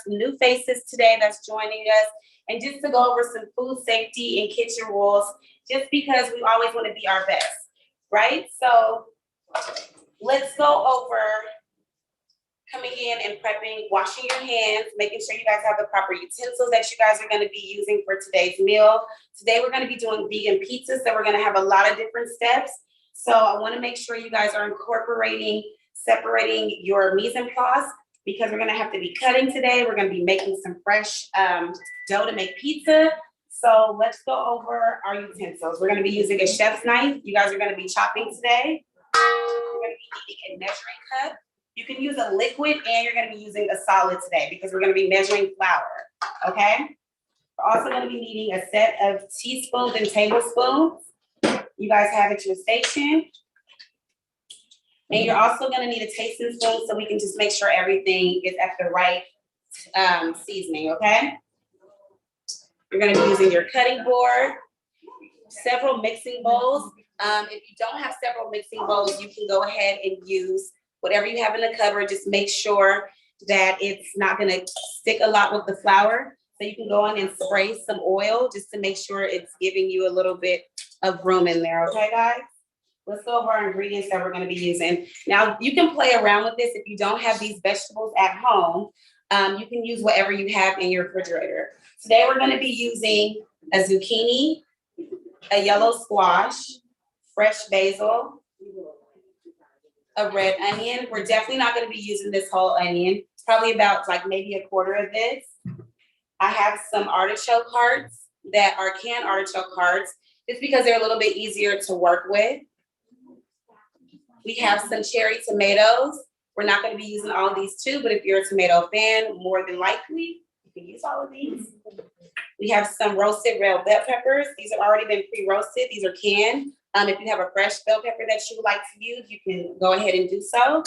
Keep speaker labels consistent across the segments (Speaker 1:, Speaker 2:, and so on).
Speaker 1: some new faces today that's joining us, and just to go over some food safety and kitchen rules, just because we always want to be our best, right? So let's go over coming in and prepping, washing your hands, making sure you guys have the proper utensils that you guys are going to be using for today's meal. Today, we're going to be doing vegan pizzas, so we're going to have a lot of different steps. So I want to make sure you guys are incorporating, separating your mise en place, because we're going to have to be cutting today. We're going to be making some fresh dough to make pizza. So let's go over our utensils. We're going to be using a chef's knife. You guys are going to be chopping today. We're going to be needing a measuring cup. You can use a liquid, and you're going to be using a solid today because we're going to be measuring flour, okay? We're also going to be needing a set of teaspoons and tablespoons. You guys have at your station. And you're also going to need a tasting spoon so we can just make sure everything is at the right seasoning, okay? You're going to be using your cutting board, several mixing bowls. If you don't have several mixing bowls, you can go ahead and use whatever you have in the cupboard. Just make sure that it's not going to stick a lot with the flour. So you can go in and spray some oil just to make sure it's giving you a little bit of room in there. Okay, guys? Let's go over our ingredients that we're going to be using. Now, you can play around with this. If you don't have these vegetables at home, you can use whatever you have in your refrigerator. Today, we're going to be using a zucchini, a yellow squash, fresh basil, a red onion. We're definitely not going to be using this whole onion. It's probably about like maybe a quarter of this. I have some artichoke hearts that are canned artichoke hearts, just because they're a little bit easier to work with. We have some cherry tomatoes. We're not going to be using all of these too, but if you're a tomato fan, more than likely, you can use all of these. We have some roasted red bell peppers. These have already been pre-roasted. These are canned. If you have a fresh bell pepper that you would like to use, you can go ahead and do so.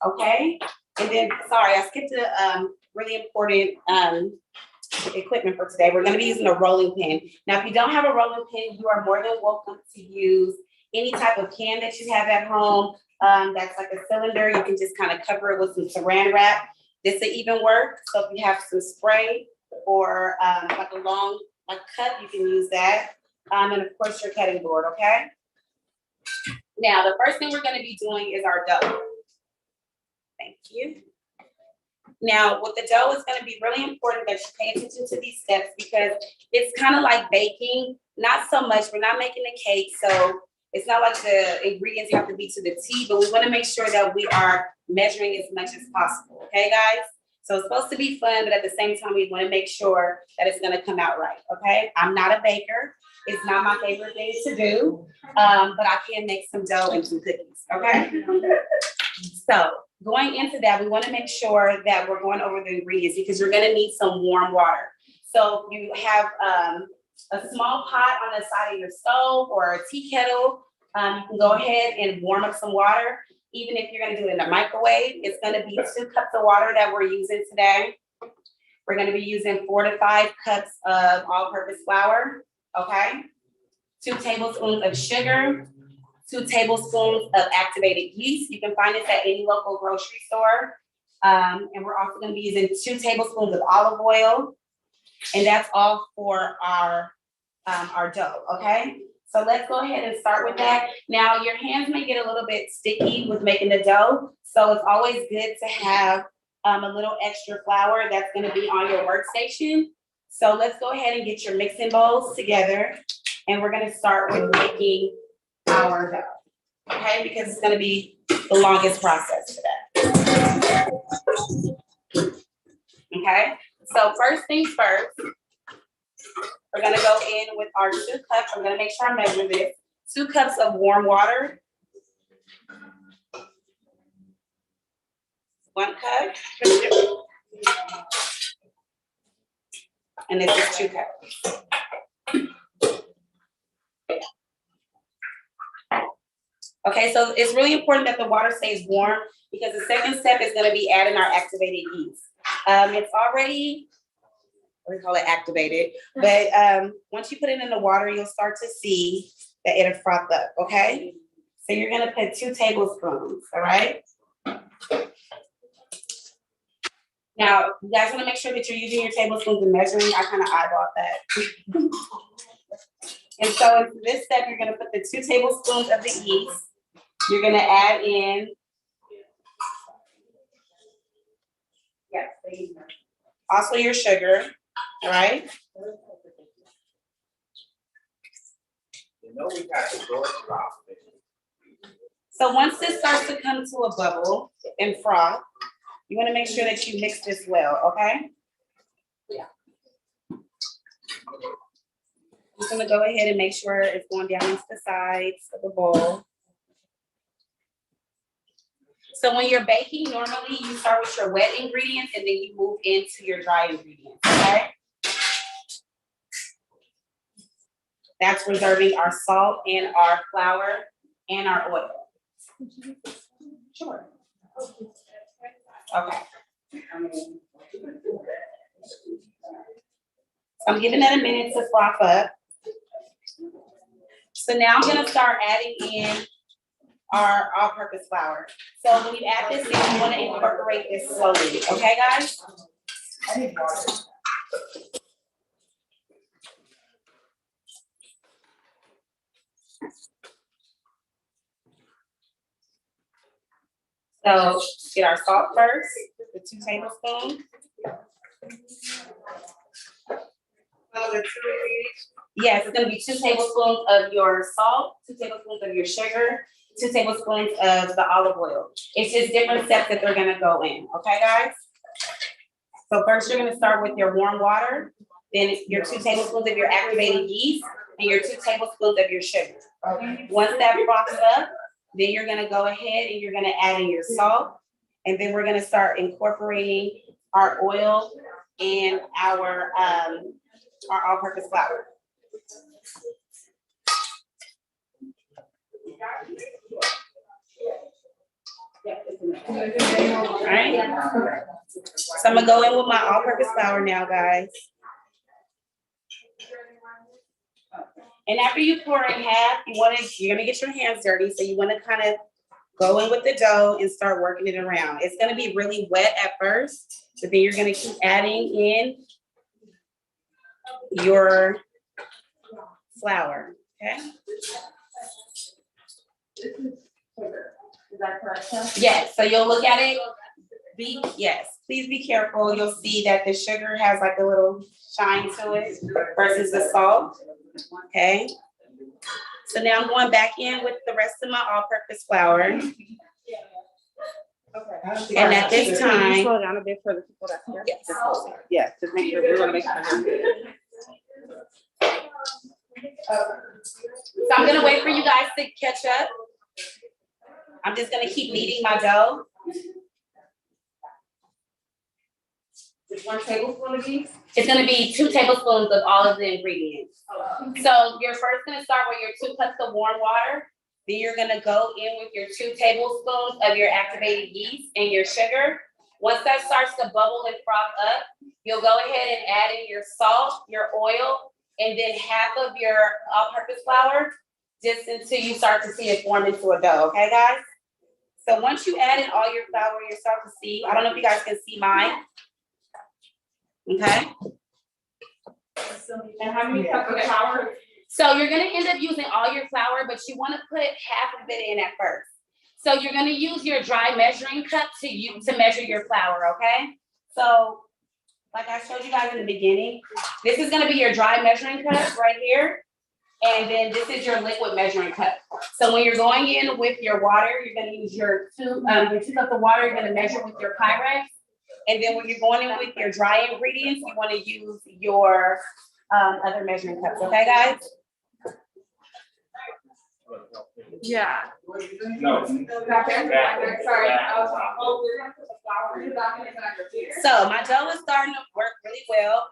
Speaker 1: Okay. And then, sorry, I skipped a really important equipment for today. We're going to be using a rolling pin. Now, if you don't have a rolling pin, you are more than welcome to use any type of can that you have at home. That's like a cylinder. You can just kind of cover it with some saran wrap. This will even work. So if you have some spray or like a long cup, you can use that. And of course, your cutting board, okay? Now, the first thing we're going to be doing is our dough. Thank you. Now, with the dough, it's going to be really important that you pay attention to these steps because it's kind of like baking. Not so much. We're not making a cake, so it's not like the ingredients have to be to the T, but we want to make sure that we are measuring as much as possible, okay, guys? So it's supposed to be fun, but at the same time, we want to make sure that it's going to come out right, okay? I'm not a baker. It's not my favorite thing to do, but I can make some dough and some cookies, okay? So going into that, we want to make sure that we're going over the ingredients because you're going to need some warm water. So you have a small pot on the side of your stove or a tea kettle. You can go ahead and warm up some water. Even if you're going to do it in a microwave, it's going to be 2 cups of water that we're using today. We're going to be using 4 to 5 cups of all-purpose flour. Okay, 2 tablespoons of sugar, 2 tablespoons of activated yeast. You can find this at any local grocery store. And we're also going to be using 2 tablespoons of olive oil. And that's all for our dough, okay? So let's go ahead and start with that. Now, your hands may get a little bit sticky with making the dough. So it's always good to have a little extra flour that's going to be on your workstation. So let's go ahead and get your mixing bowls together. And we're going to start with making our dough, okay? Because it's going to be the longest process today. Okay? So first things first, we're going to go in with our 2 cups. I'm going to make sure I measure this. 2 cups of warm water. 1 cup. And this is 2 cups. Okay, so it's really important that the water stays warm because the second step is going to be adding our activated yeast. It's already, we call it activated, but once you put it in the water, you'll start to see that it'll froth up, okay? So you're going to put 2 tablespoons, all right? Now, you guys wanna make sure that you're using your tablespoons and measuring. I kind of eyeballed that. And so in this step, you're gonna put the 2 tablespoons of the yeast. You're gonna add in. Yes, please. Also your sugar, all right?
Speaker 2: You know we got to go drop it.
Speaker 1: So once this starts to come to a bubble and froth, you wanna make sure that you mix this well, okay? I'm just gonna go ahead and make sure it's going down into the sides of the bowl. So when you're baking, normally you start with your wet ingredients and then you move into your dry ingredients, okay? That's reserving our salt and our flour and our oil. Sure. Okay. I'm giving that a minute to froth up. So now I'm gonna start adding in our all-purpose flour. So when you add this in, you wanna incorporate this slowly, okay, guys? So get our salt first, the 2 tablespoons. Yes, it's gonna be 2 tablespoons of your salt, 2 tablespoons of your sugar, 2 tablespoons of the olive oil. It's just different steps that they're gonna go in, okay, guys? So first, you're gonna start with your warm water, then your 2 tablespoons of your activated yeast, and your 2 tablespoons of your sugar. Once that froths up, then you're gonna go ahead and you're gonna add in your salt, and then we're gonna start incorporating our oil and our all-purpose flour. Alright, so I'm gonna go in with my all-purpose flour now, guys. And after you pour in half, you're gonna get your hands dirty, so you wanna kind of go in with the dough and start working it around. It's gonna be really wet at first, but then you're gonna keep adding in your flour, okay?
Speaker 3: Is that correct?
Speaker 1: Yes, so you'll look at it, yes, please be careful. You'll see that the sugar has like a little shine to it versus the salt, okay? So now I'm going back in with the rest of my all-purpose flour. And at this
Speaker 3: Can you
Speaker 1: time,
Speaker 3: slow down a bit for the people that's here?
Speaker 1: yes.
Speaker 3: Yes, just make sure, we're gonna make sure.
Speaker 1: So I'm gonna wait for you guys to catch up. I'm just gonna keep kneading my dough.
Speaker 3: Just 1 tablespoon of these?
Speaker 1: It's gonna be 2 tablespoons of all of the ingredients. So you're first gonna start with your 2 cups of warm water. Then you're gonna go in with your 2 tablespoons of your activated yeast and your sugar. Once that starts to bubble and froth up, you'll go ahead and add in your salt, your oil, and then half of your all-purpose flour, just until you start to see it form into a dough, okay, guys? So once you add in all your flour, you start to see, I don't know if you guys can see mine. Okay?
Speaker 3: And how many cups of flour?
Speaker 1: So you're gonna end up using all your flour, but you wanna put half of it in at first. So you're gonna use your dry measuring cup to measure your flour, okay? So, like I showed you guys in the beginning, this is gonna be your dry measuring cup right here. And then this is your liquid measuring cup. So when you're going in with your water, you're gonna use your 2 cups of water, you're gonna measure with your Pyrex. And then when you're going in with your dry ingredients, you wanna use your other measuring cups, okay, guys?
Speaker 3: Yeah.
Speaker 2: No.
Speaker 3: Sorry.
Speaker 1: So my dough is starting to work really well.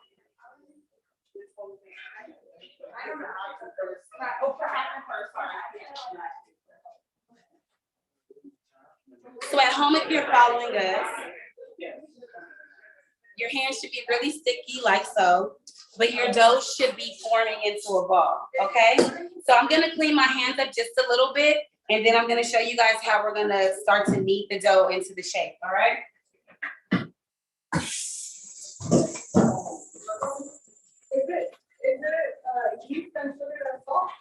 Speaker 1: So at home, if you're following us, your hands should be really sticky like so, but your dough should be forming into a ball, okay? So I'm gonna clean my hands up just a little bit, and then I'm gonna show you guys how we're gonna start to knead the dough into the shape, all right?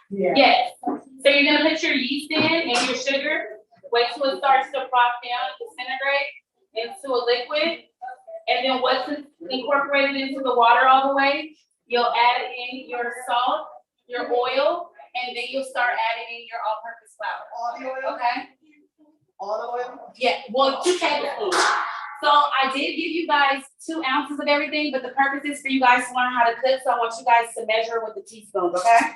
Speaker 4: Yes. So you're gonna put your yeast in and your sugar, wait till it starts to prop down and disintegrate into a liquid. And then once it's incorporated into the water all the way, you'll add in your salt, your oil, and then you'll start adding in your all-purpose flour.
Speaker 5: All the oil?
Speaker 4: Okay?
Speaker 5: All the oil?
Speaker 4: Yeah, well, 2 tablespoons. So I did give you guys 2 ounces of everything, but the purpose is for you guys to learn how to cook, so I want you guys to measure with the teaspoons, okay?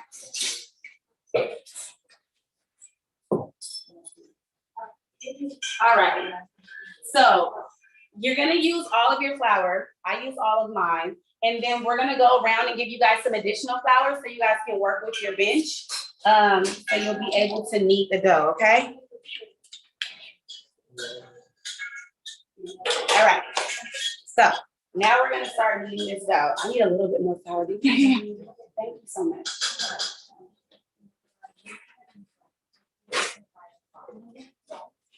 Speaker 4: All right, so you're gonna use all of your flour. I use all of mine. And then we're gonna go around and give you guys some additional flour so you guys can work with your bench. So you'll be able to knead the dough, okay? All right, so now we're gonna start kneading this dough. I need a little bit more flour. Thank you so much.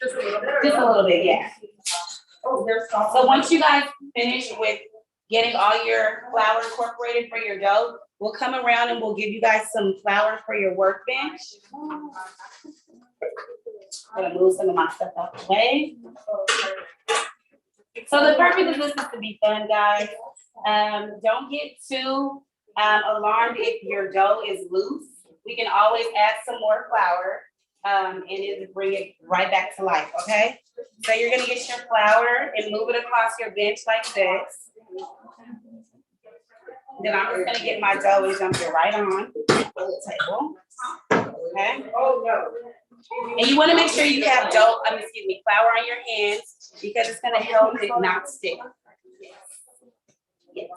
Speaker 5: Just a little bit?
Speaker 4: Just a little bit, yeah.
Speaker 5: Oh, there's salt.
Speaker 4: So once you guys finish with getting all your flour incorporated for your dough, we'll come around and we'll give you guys some flour for your workbench. I'm gonna move some of my stuff out the way. So the purpose of this is to be fun, guys. Don't get too alarmed if your dough is loose. We can always add some more flour and it'll bring it right back to life, okay? So you're gonna get your flour and move it across your bench like this. Then I'm just gonna get my dough and jump it right on the table, okay?
Speaker 5: Oh, no.
Speaker 4: And you wanna make sure you have dough, flour on your hands because it's gonna help it not stick. Yes.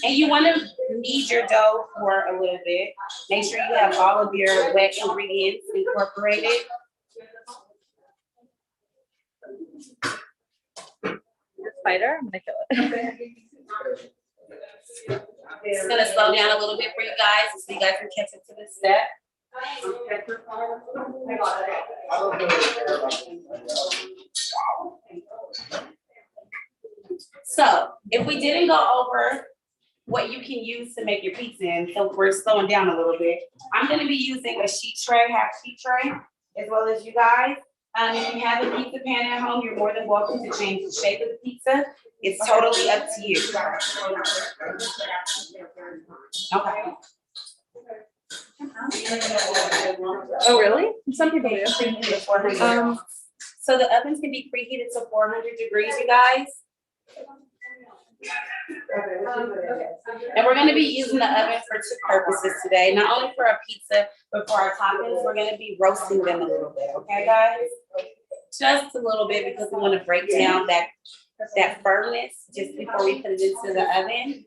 Speaker 4: And you wanna knead your dough for a little bit. Make sure you have all of your wet ingredients incorporated.
Speaker 3: Spider, I'm gonna kill it.
Speaker 4: It's gonna slow down a little bit for you guys so you guys can catch up to this step. So if we didn't go over what you can use to make your pizza in, so we're slowing down a little bit. I'm gonna be using a sheet tray, half sheet tray, as well as you guys. If you have a pizza pan at home, you're more than welcome to change the shape of the pizza. It's totally up to you. Okay.
Speaker 3: Oh, really? Some people do.
Speaker 4: So the ovens can be preheated to 400 degrees, you guys. And we're gonna be using the oven for 2 purposes today, not only for our pizza, but for our toppings. We're gonna be roasting them a little bit, okay, guys? Just a little bit because we wanna break down that firmness just before we put it into the oven.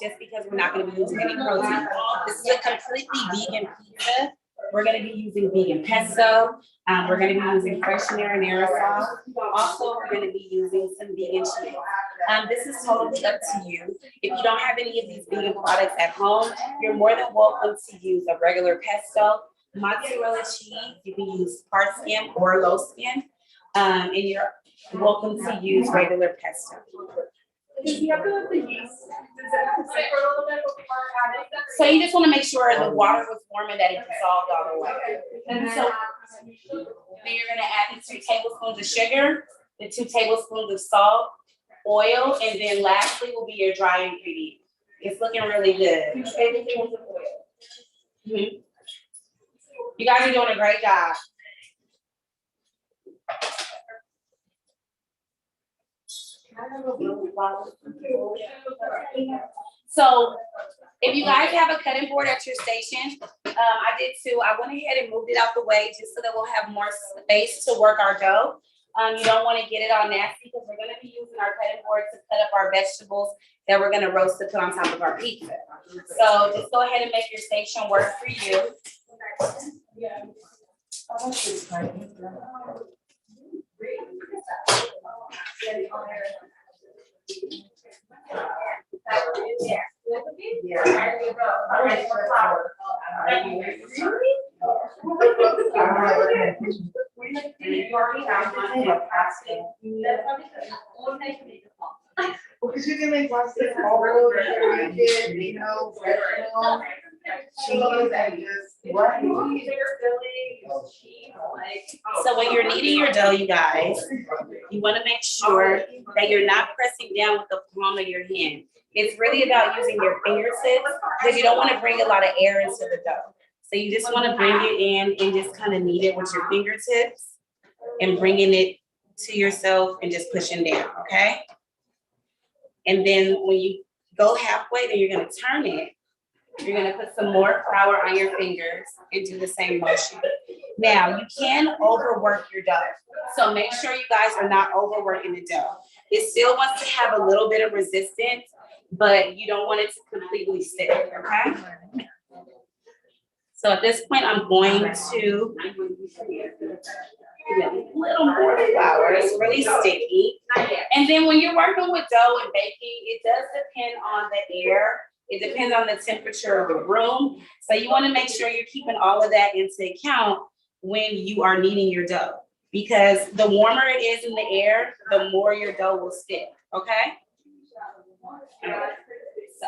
Speaker 4: Just because we're not gonna be using any protein. This is a completely vegan pizza. We're gonna be using vegan pesto. We're gonna be using fresh marinara sauce. Also, we're gonna be using some vegan cheese. This is totally up to you. If you don't have any of these vegan products at home, you're more than welcome to use a regular pesto, mozzarella cheese. You can use part skim or low skim. And you're welcome to use regular pesto. So you just want to make sure the water was warm and that it dissolved all the way. And so then you're gonna add the 2 tablespoons of sugar, the 2 tablespoons of salt, oil, and then lastly will be your dry ingredient. It's looking really good. 2 tablespoons of oil. Mm-hmm. You guys are doing a great job. So if you guys have a cutting board at your station, I did too. I went ahead and moved it out the way just so that we'll have more space to work our dough. You don't want to get it all nasty because we're going to be using our cutting board to cut up our vegetables that we're going to roast to put on top of our pizza. So just go ahead and make your station work for you. Yeah.
Speaker 1: already have one in plastic.
Speaker 5: That's probably the only thing to make it fall.
Speaker 6: Because you can make plastic all over, you know, professional, cheese and just, right?
Speaker 4: So when you're kneading your dough, you guys, you wanna make sure that you're not pressing down with the palm of your hand. It's really about using your fingertips, because you don't wanna bring a lot of air into the dough. So you just wanna bring it in and just kind of knead it with your fingertips and bringing it to yourself and just pushing down, okay? And then when you go halfway, then you're gonna turn it. You're gonna put some more flour on your fingers and do the same motion. Now, you can overwork your dough. So make sure you guys are not overworking the dough. It still wants to have a little bit of resistance, but you don't want it to completely stick, okay? So at this point, I'm going to a little more flour. It's really sticky. And then when you're working with dough and baking, it does depend on the air. It depends on the temperature of the room. So you want to make sure you're keeping all of that into account when you are kneading your dough. Because the warmer it is in the air, the more your dough will stick, okay? So,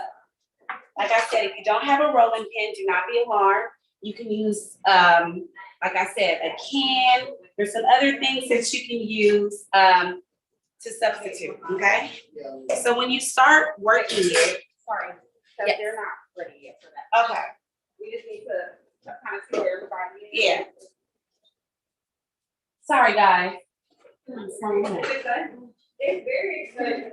Speaker 4: like I said, if you don't have a rolling pin, do not be alarmed. You can use, like I said, a can. There's some other things that you can use to substitute, okay? So when you start working it,
Speaker 1: Sorry, because
Speaker 4: Yes.
Speaker 1: they're not ready yet for that.
Speaker 4: okay,
Speaker 1: We just need to kind of see where everybody is.
Speaker 4: yeah. Sorry, guys.
Speaker 5: It's very exciting.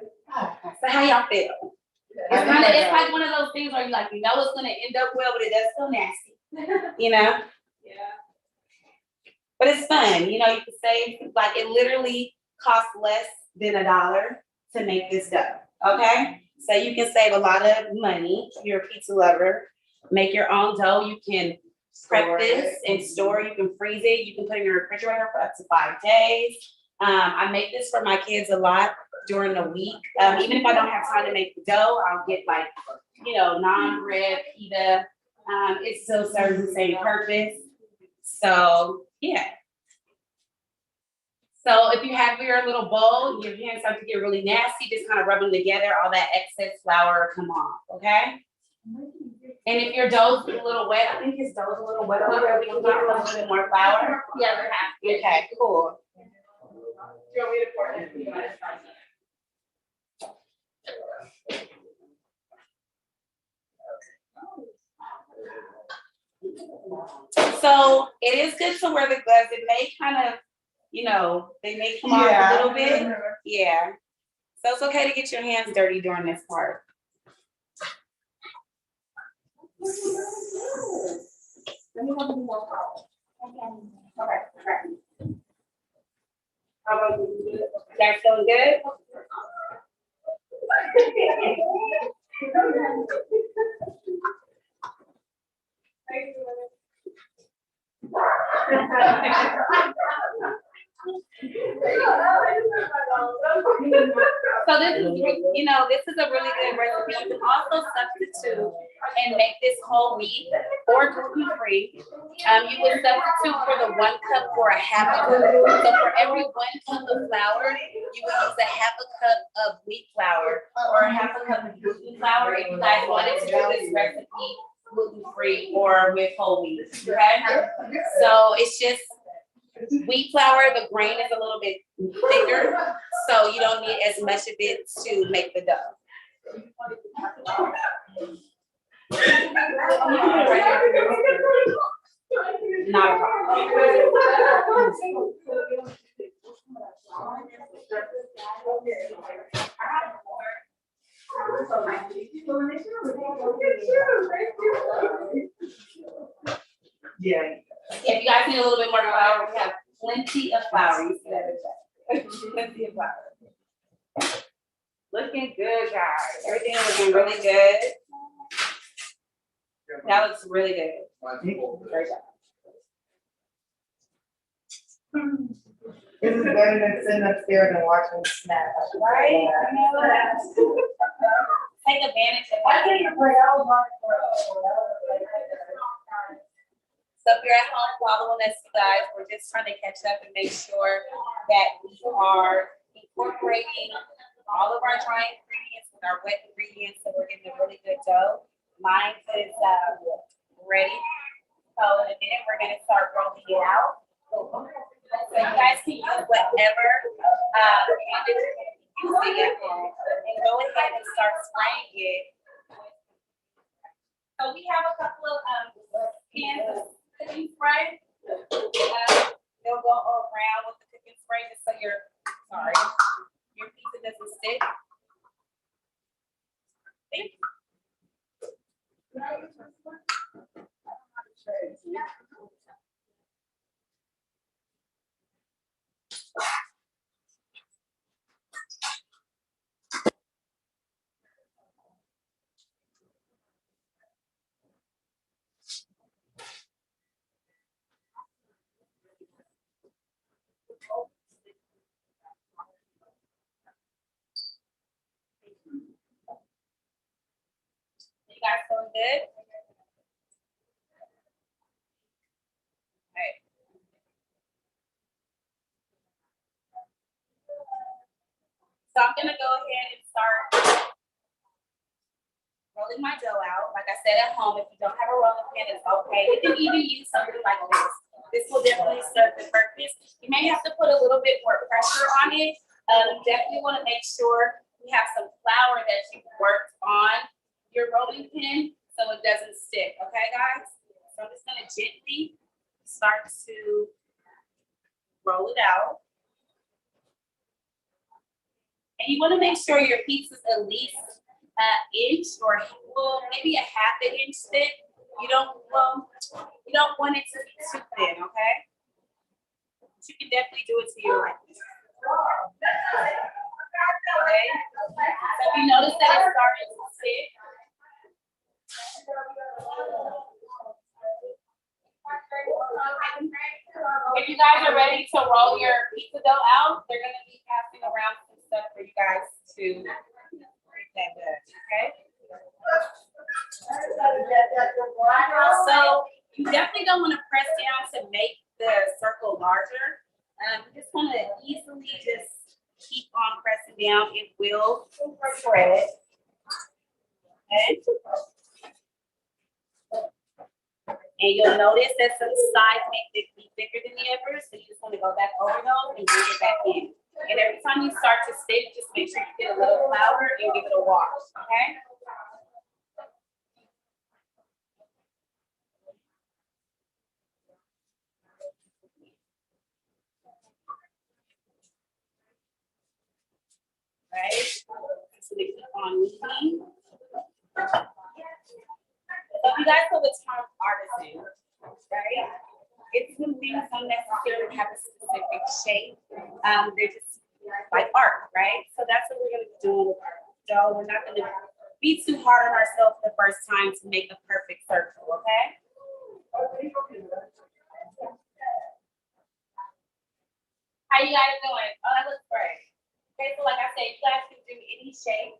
Speaker 4: So how y'all feel? It's like one of those things where you like, you know it's gonna end up well, but it does feel nasty, you know?
Speaker 5: Yeah.
Speaker 4: But it's fun, you know, you can save, like, it literally costs less than $1 to make this dough, okay? So you can save a lot of money, if you're a pizza lover, make your own dough, you can prep this and store, you can freeze it, you can put it in your refrigerator for up to 5 days. I make this for my kids a lot during the week. Even if I don't have time to make the dough, I'll get like, you know, naan bread, pita. It still serves the same purpose. So, yeah. So if you have your little bowl, your hands start to get really nasty, just kind of rub them together, all that excess flour will come off, okay? And if your dough's a little wet, I think his dough's a little wet over there, we can get a little bit more flour.
Speaker 1: Yeah, they're happy.
Speaker 4: Okay, cool.
Speaker 5: Do you want me to pour it? You want to try
Speaker 4: So it is good to wear the gloves. It may kind of, you know, they may come off a little bit. Yeah. So it's okay to get your hands dirty during this part.
Speaker 1: Let me have more power. Okay. How about you?
Speaker 4: That feeling good? So this is, you know, this is a really good recipe. You can also substitute and make this whole wheat or gluten-free. You would substitute for the 1 cup for a half a cup. So for every 1 cup of flour, you would use a half a cup of wheat flour or a half a cup of gluten flour if you guys wanted to do this recipe gluten-free or with whole wheat, okay? So it's just wheat flour, the grain is a little bit thicker, so you don't need as much of it to make the dough. Not a problem.
Speaker 6: Yeah.
Speaker 4: If you guys need a little bit more flour, we have plenty of flour. You see that in the chat. Plenty of flour. Looking good, guys. Everything is looking really good. That looks really good. Great job.
Speaker 6: This is better than sitting upstairs and watching Snap.
Speaker 4: Right? I know that. Take advantage of that. So if you're at home following us, you guys, we're just trying to catch up and make sure that we are incorporating all of our dry ingredients with our wet ingredients, so we're getting a really good dough. Mine is ready. So in a minute, we're gonna start rolling it out. So you guys can use whatever hand that you're using at home, and go ahead and start spraying it. So we have a couple of cans of cooking spray. They'll go around with the cooking spray just so your pizza doesn't stick. Thank you. You guys feeling good? Okay. So I'm gonna go ahead and start rolling my dough out. Like I said, at home, if you don't have a rolling pin, it's okay. You can even use something like this. This will definitely serve the purpose. You may have to put a little bit more pressure on it. You definitely want to make sure you have some flour that you worked on your rolling pin so it doesn't stick. Okay, guys? So I'm just gonna gently start to roll it out. And you want to make sure your pizza's at least an inch or maybe a half an inch thick. You don't want it to be too thin, okay? But you can definitely do it to your liking. Okay. So if you notice that it's starting to stick, if you guys are ready to roll your pizza dough out, they're gonna be passing around some stuff for you guys to make that good, okay? So you definitely don't want to press down to make the circle larger. You just want to easily just keep on pressing down. It will spread. Okay. And you'll notice that some sides may be thicker than the others, so you just want to go back over those and bring it back in. And every time you start to stick, just make sure you get a little flour and give it a wash, okay? Right? So we keep on moving. So you guys know the term artisan, right? It's when things don't necessarily have a specific shape. They're just like art, right? So that's what we're gonna be doing with our dough. We're not gonna be too hard on ourselves the first time to make a perfect circle, okay? How you guys doing? Oh, that looks great. Okay, so like I said, you guys can do any shape.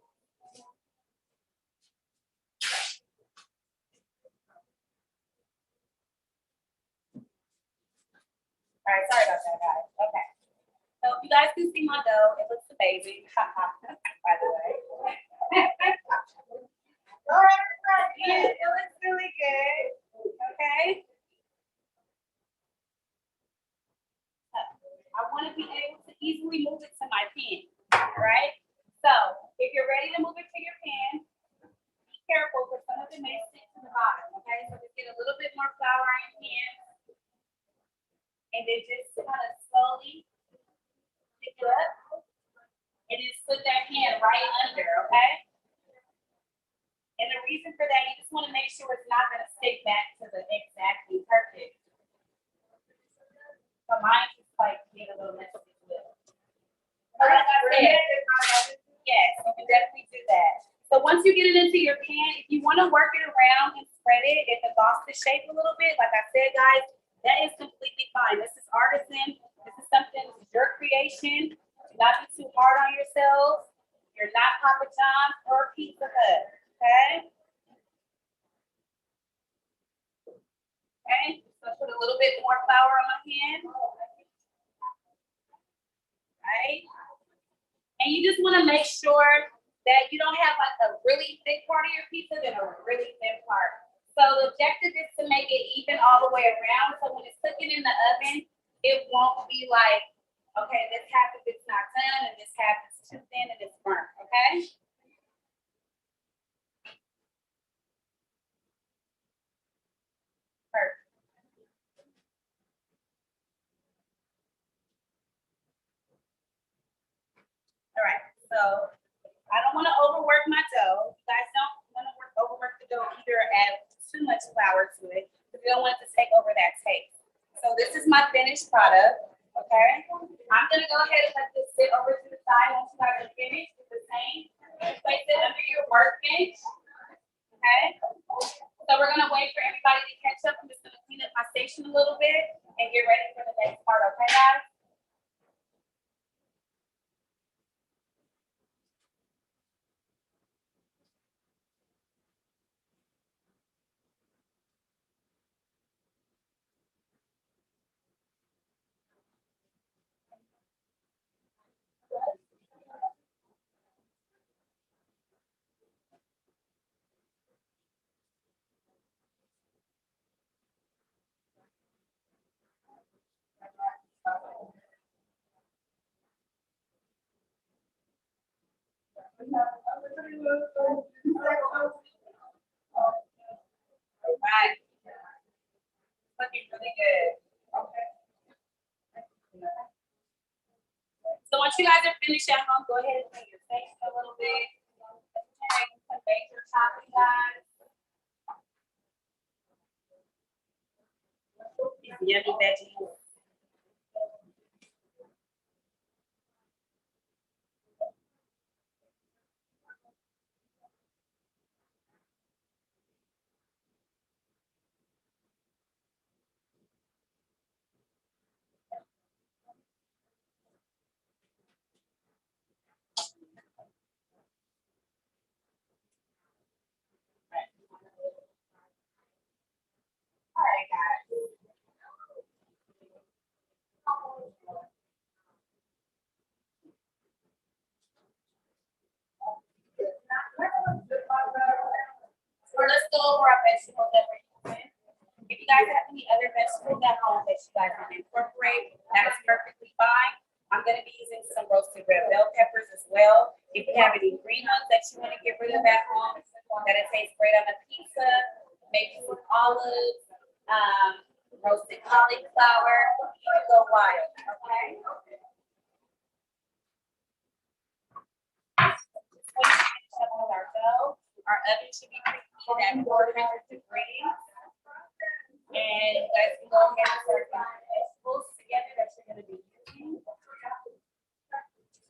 Speaker 4: All right, sorry about that, guys. Okay. So if you guys can see my dough, it looks amazing. By the way. All right, it looks really good. Okay. I want to be able to easily move it to my pan, right? So if you're ready to move it to your pan, be careful because some of it may stick to the bottom, okay? So just get a little bit more flour on your pan and then just kind of slowly pick it up and just put that pan right under, okay? And the reason for that, you just want to make sure it's not going to stick back to the exactly perfect. So mine is like being a little messy. Like I said, yes, you can definitely do that. So once you get it into your pan, if you want to work it around and spread it, if it lost the shape a little bit, like I said, guys, that is completely fine. This is artisan. This is something, this is your creation. Do not be too hard on yourselves. You're not Papa John's or Pizza Hut, okay? Okay, So put a little bit more flour on my hand. Right? And you just want to make sure that you don't have like a really thick part of your pizza than a really thin part. So the objective is to make it even all the way around. So when it's cooking in the oven, it won't be like, okay, this half of it's not done and this half is too thin and it's burnt, okay? Perfect. All right, so I don't want to overwork my dough. You guys don't want to overwork the dough either, add too much flour to it, because you don't want it to take over that taste. So this is my finished product, okay? I'm gonna go ahead and let this sit over to the side once you guys are finished with the same. Place it under your workbench, okay? So we're gonna wait for everybody to catch up. I'm just gonna clean up my station a little bit and get ready for the next part, okay, guys? Right. Looking really good. Okay. So once you guys are finished at home, go ahead and clean your face a little bit. Okay, some major chopping, guys. These yummy veggies. All right, guys. So let's go over our vegetables that we're using. If you guys have any other vegetables at home that you guys want to incorporate, that is perfectly fine. I'm gonna be using some roasted red bell peppers as well. If you have any green ones that you want to get rid of at home, that it tastes great on a pizza, maybe some olives, roasted cauliflower, you can go wild, okay? With our dough, our oven should be preheated at 400 degrees. And you guys can go ahead and start putting the vegetables together that you're gonna be using.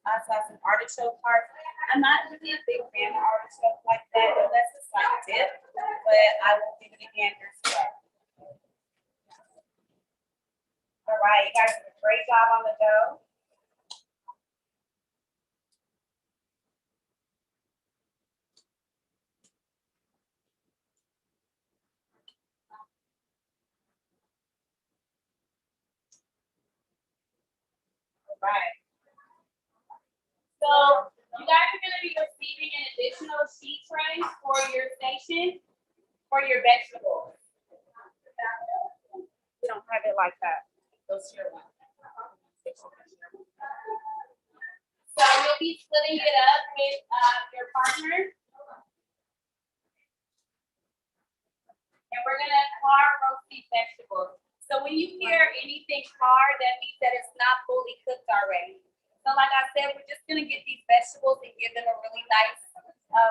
Speaker 4: I saw some artichoke hearts. I'm not really a big fan of artichoke like that, unless it's like dip, but I will give it a gander as well. All right, you guys did a great job on the dough. All right. So you guys are gonna be receiving an additional sheet tray for your station for your vegetables. We don't have it like that. Those your one. So you'll be splitting it up with your partner. And we're gonna char roast these vegetables. So when you hear anything char, that means that it's not fully cooked already. So like I said, we're just gonna get these vegetables and give them a really nice,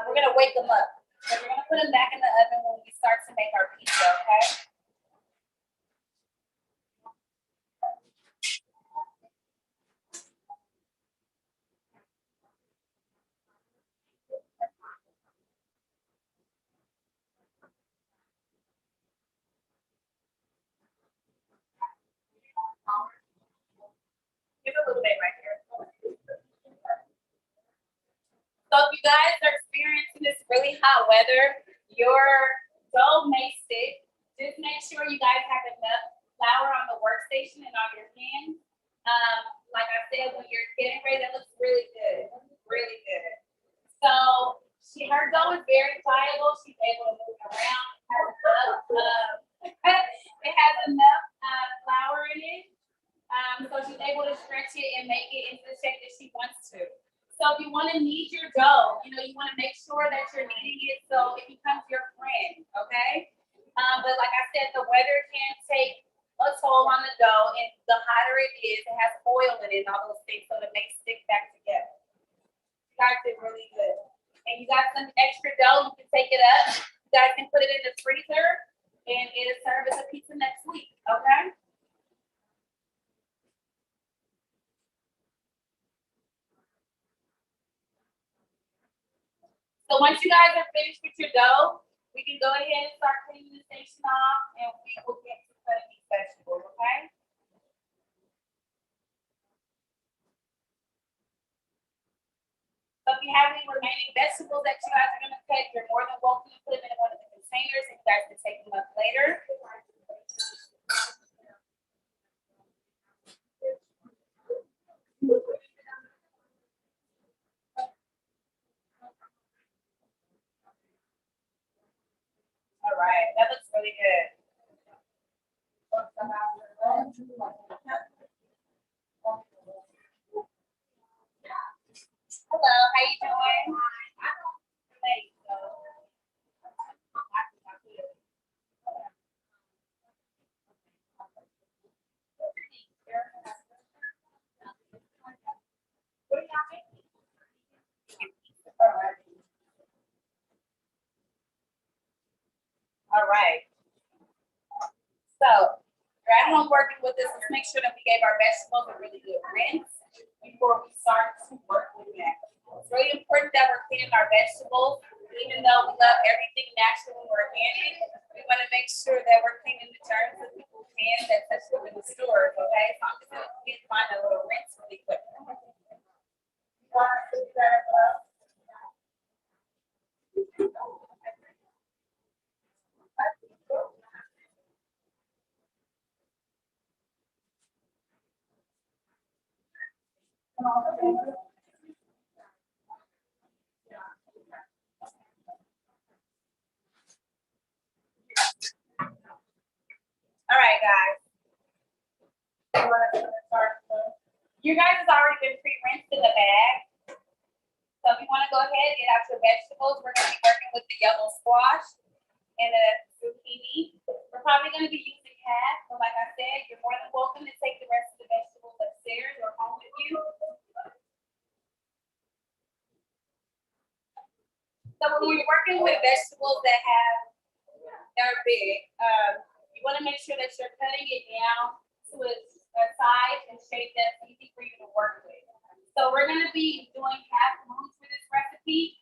Speaker 4: we're gonna wake them up. So we're gonna put them back in the oven when we start to make our pizza, okay? Give a little bit right here. So if you guys are experiencing this really hot weather, your dough may stick. Just make sure you guys have enough flour on the workstation and on your hands. Like I said, when you're getting ready, that looks really good, really good. So her dough is very pliable. She's able to move around. It has enough flour in it. So she's able to stretch it and make it into the shape that she wants to. So if you want to knead your dough, you want to make sure that you're kneading it so it becomes your friend, okay? But like I said, the weather can take a toll on the dough, and the hotter it is, it has oil in it and all those things, so it makes stick back together. You guys did really good. And you got some extra dough, you can take it up. You guys can put it in the freezer, and it'll serve as a pizza next week, okay? So once you guys are finished with your dough, we can go ahead and start cleaning the station off, and we will get to cutting these vegetables, okay? So if you have any remaining vegetables that you guys are gonna cut, you're more than welcome to put them in one of the containers, and you guys can take them up later. All right, that looks really good. Hello, how you doing? Thanks. What are y'all making? All right. So, you're at home working with us. Let's make sure that we gave our vegetables a really good rinse before we start to work with them. It's really important that we're cleaning our vegetables. Even though we love everything natural and organic, we want to make sure that we're cleaning the germs that people can that touch them in the stores, okay? So I'm just going to find a little rinse really quick. All right, guys. You guys has already been pre-rinsed in the bag. So if you want to go ahead and get out your vegetables, we're going to be working with the yellow squash and the zucchini. We're probably going to be using half, but like I said, you're more than welcome to take the rest of the vegetables upstairs or home with you. So when you're working with vegetables that are big, you want to make sure that you're cutting it down to a size and shape that's easy for you to work with. So we're going to be doing half moons for this recipe.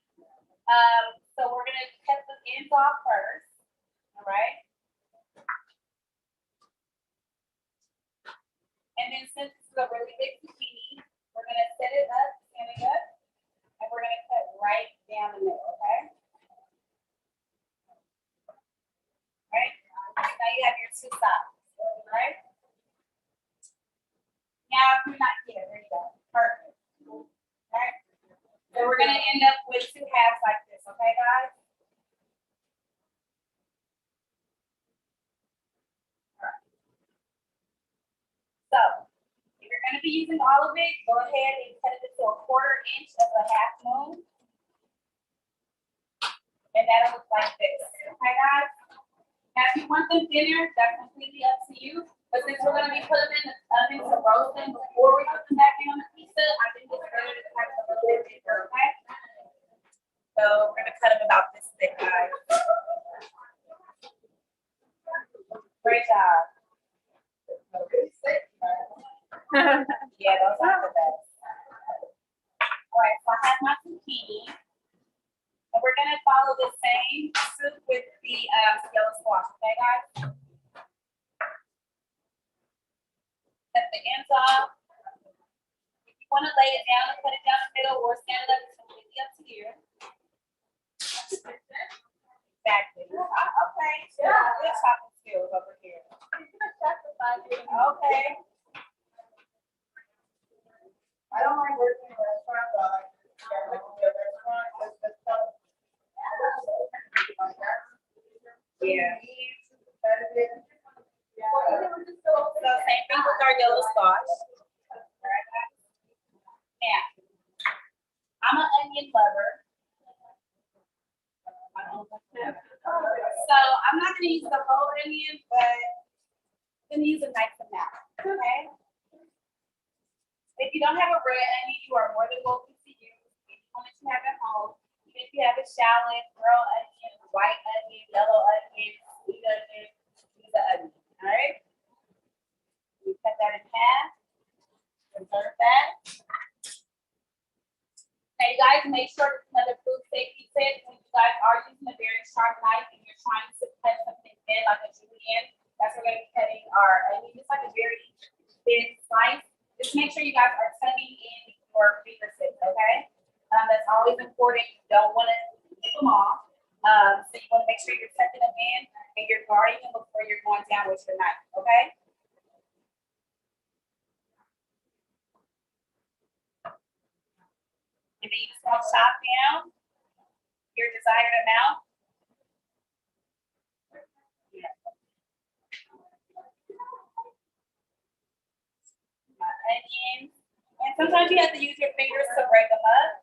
Speaker 4: So we're going to cut the ends off first. All right. And then since this is a really big zucchini, we're going to set it up, stand it up, and we're going to cut right down the middle, okay? All right. Now you have your two sides, all right? Now, if you're not here, there you go. Perfect. All right. So we're going to end up with two halves like this, okay, guys? All right. So, if you're going to be using all of it, go ahead and cut it to a 1/4 inch of a half moon. And that'll look like this, okay, guys? Now, if you want them thinner, that's completely up to you. But since we're going to be putting them in the oven to roast them before we put them back in on the pizza, I think it's better to cut them a little bit thicker, okay? So we're going to cut them about this thick, guys. Great job. Yeah, those are the best. All right, so I have my zucchini. And we're going to follow the same soup with the yellow squash, okay, guys? Cut the ends off. If you want to lay it down and put it down the middle or stand it up, it's completely up to you. Exactly. Okay, good chopping skills. skills over here. Okay.
Speaker 6: I don't like working in restaurants, but I like working in a restaurant, it's just so.
Speaker 4: Yeah.
Speaker 6: Yeah.
Speaker 4: So same thing with our yellow scotch. Now, I'm an onion lover. So I'm not gonna use the whole onion, but I'm gonna use a nice amount, okay? If you don't have a red onion, you are more than welcome to use anyone that you have at home. Even if you have a shallot, pearl onion, white onion, yellow onion, sweet onion, use the onion, all right? You cut that in half, preserve that. Now you guys make sure this is another food safety tip. When you guys are using a very sharp knife and you're trying to cut something thin like a julienne, that's what we're gonna be cutting our onion, just like a very thin slice. Just make sure you guys are tucking in your fingertips, okay? That's always important. You don't want to nip them off. So you want to make sure you're tucking them in and you're guarding them before you're going down with your knife, okay? And then you just want to chop down your desired amount. My onions. And sometimes you have to use your fingers to break them up.